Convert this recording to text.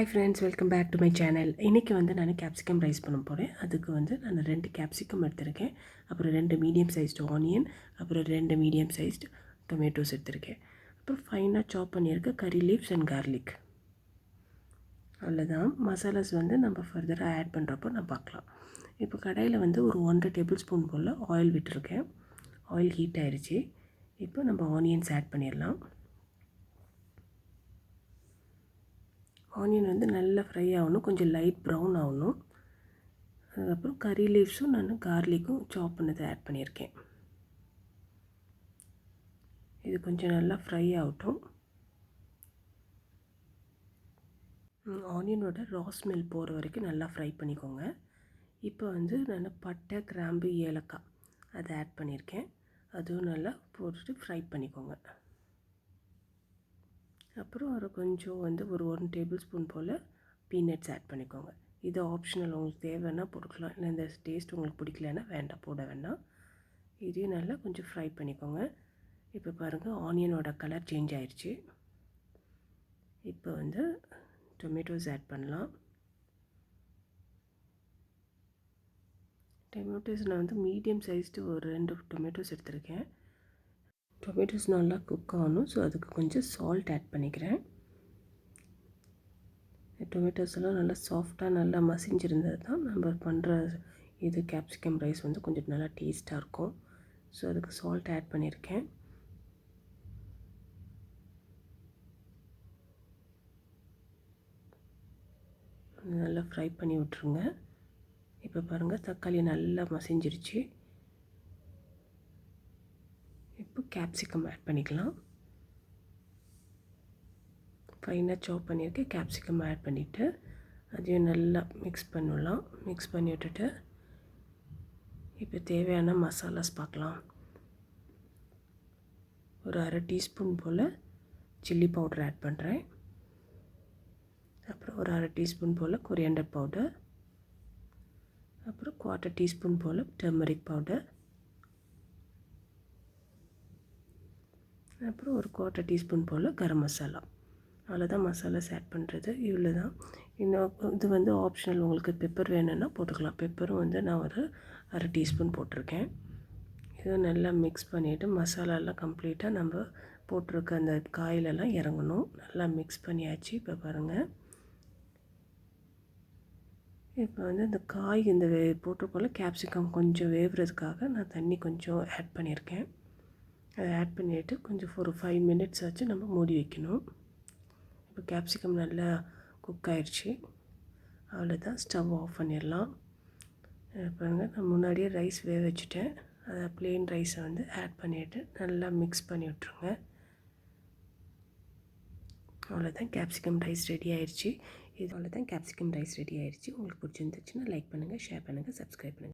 Hi friends, welcome back to my channel. இன்றைக்கி நான் capsicum rice பண்ண போகிறேன். அதுக்கு நான் 2 கேப்சிகம் எடுத்திருக்கேன். அப்புறம் 2 மீடியம் சைஸ்டு ஆனியன், அப்புறம் 2 மீடியம் சைஸ்டு டொமேட்டோஸ் எடுத்திருக்கேன். அப்புறம் ஃபைனாக சாப் பண்ணியிருக்க கறி லீவ்ஸ் அண்ட் கார்லிக். அவ்வளோதான். மசாலாஸ் நம்ம ஃபர்தராக ஆட் பண்ணுறப்போ நான் பார்க்கலாம். இப்போ கடாயில் ஒரு 1.5 டேபிள் ஸ்பூன் போல் ஆயில் விட்டுருக்கேன். ஆயில் ஹீட் ஆயிடுச்சு. இப்போ நம்ம ஆனியன்ஸ் ஆட் பண்ணிடலாம். ஆனியன் நல்லா ஃப்ரை ஆகணும், கொஞ்சம் லைட் ப்ரௌன் ஆகணும். அதுக்கப்புறம் கறி லீவ்ஸும் நான் கார்லிக்கும் சாப் பண்ணதை ஆட் பண்ணியிருக்கேன். இது கொஞ்சம் நல்லா ஃப்ரை ஆகட்டும். ஆனியனோட ரா ஸ்மெல் போகிற வரைக்கும் நல்லா ஃப்ரை பண்ணிக்கோங்க. இப்போ நான் பட்டை, கிராம்பு, ஏலக்காய் அதை ஆட் பண்ணியிருக்கேன். அதுவும் நல்லா போட்டுட்டு ஃப்ரை பண்ணிக்கோங்க. அப்புறம் கொஞ்சம் ஒரு 1 டேபிள் ஸ்பூன் போல் பீனட்ஸ் ஆட் பண்ணிக்கோங்க. இது ஆப்ஷனல், உங்களுக்கு தேவைன்னா போட்டுக்கலாம், இல்லை இந்த டேஸ்ட் உங்களுக்கு பிடிக்கலன்னா வேண்டாம், போட வேண்டாம். இதையும் நல்லா கொஞ்சம் ஃப்ரை பண்ணிக்கோங்க. இப்போ பாருங்கள், ஆனியனோட கலர் சேஞ்ச் ஆயிடுச்சு. இப்போ டொமேட்டோஸ் ஆட் பண்ணலாம். டொமேட்டோஸ் நான் மீடியம் சைஸ்டு ஒரு 2 டொமேட்டோஸ் எடுத்திருக்கேன். டொமேட்டோஸ் நல்லா குக் ஆகணும், ஸோ அதுக்கு கொஞ்சம் சால்ட் ஆட் பண்ணிக்கிறேன். டொமேட்டோஸ் எல்லாம் நல்லா சாஃப்டாக நல்லா மசிஞ்சிருந்தது தான் நம்ம பண்ணுற இது கேப்சிகம் ரைஸ் கொஞ்சம் நல்லா டேஸ்ட்டாக இருக்கும். ஸோ அதுக்கு சால்ட் ஆட் பண்ணியிருக்கேன். நல்லா ஃப்ரை பண்ணி விட்ருங்க. இப்போ பாருங்கள், தக்காளி நல்லா மசிஞ்சிருச்சு. இப்போ கேப்சிகம் ஆட் பண்ணிக்கலாம். ஃபைனாக சாப் பண்ணியிருக்கேன். கேப்சிகம் ஆட் பண்ணிவிட்டு அதையும் நல்லா மிக்ஸ் பண்ணலாம். மிக்ஸ் பண்ணி விட்டுட்டு இப்போ தேவையான மசாலாஸ் பார்க்கலாம். ஒரு 1/2 டீஸ்பூன் போல் சில்லி பவுடர் ஆட் பண்ணுறேன். அப்புறம் ஒரு 1/2 டீஸ்பூன் போல் கொரியாண்டர் பவுடர், அப்புறம் 1/4 டீஸ்பூன் போல் டர்மரிக் பவுடர், அப்புறம் ஒரு 1/4 டீஸ்பூன் போல் கரம் மசாலா. அவ்வளோதான் மசாலாஸ் ஆட் பண்ணுறது, இவ்வளோ தான். இன்னும் இது ஆப்ஷனல், உங்களுக்கு பெப்பர் வேணும்னா போட்டுக்கலாம். பெப்பரும் நான் ஒரு 1/2 டீஸ்பூன் போட்டிருக்கேன். இதை நல்லா மிக்ஸ் பண்ணிவிட்டு மசாலாலாம் கம்ப்ளீட்டாக நம்ம போட்டிருக்க அந்த காயிலெல்லாம் இறங்கணும். நல்லா மிக்ஸ் பண்ணியாச்சு. இப்போ பாருங்கள், இப்போ இந்த காய் போட்டிருக்கோம்ல கேப்சிகம், கொஞ்சம் வேவுறதுக்காக நான் தண்ணி கொஞ்சம் ஆட் பண்ணியிருக்கேன். அதை ஆட் பண்ணிவிட்டு கொஞ்சம் ஒரு 5 மினிட்ஸ் ஆச்சு நம்ம மூடி வைக்கணும். இப்போ கேப்சிகம் நல்லா குக் ஆயிடுச்சு. அவ்வளோதான், ஸ்டவ் ஆஃப் பண்ணிடலாம். பாருங்கள், நான் முன்னாடியே ரைஸ் வேக வச்சுட்டேன். அதை ப்ளெயின் ரைஸை ஆட் பண்ணிவிட்டு நல்லா மிக்ஸ் பண்ணி விட்ருங்க. அவ்வளோதான், கேப்சிகம் ரைஸ் ரெடி ஆயிடுச்சு. அவ்வளோதான், கேப்சிகம் ரைஸ் ரெடி ஆயிடுச்சு. உங்களுக்கு பிடிச்சிருந்துச்சுன்னா லைக் பண்ணுங்கள், ஷேர் பண்ணுங்கள், சப்ஸ்கிரைப் பண்ணுங்கள்.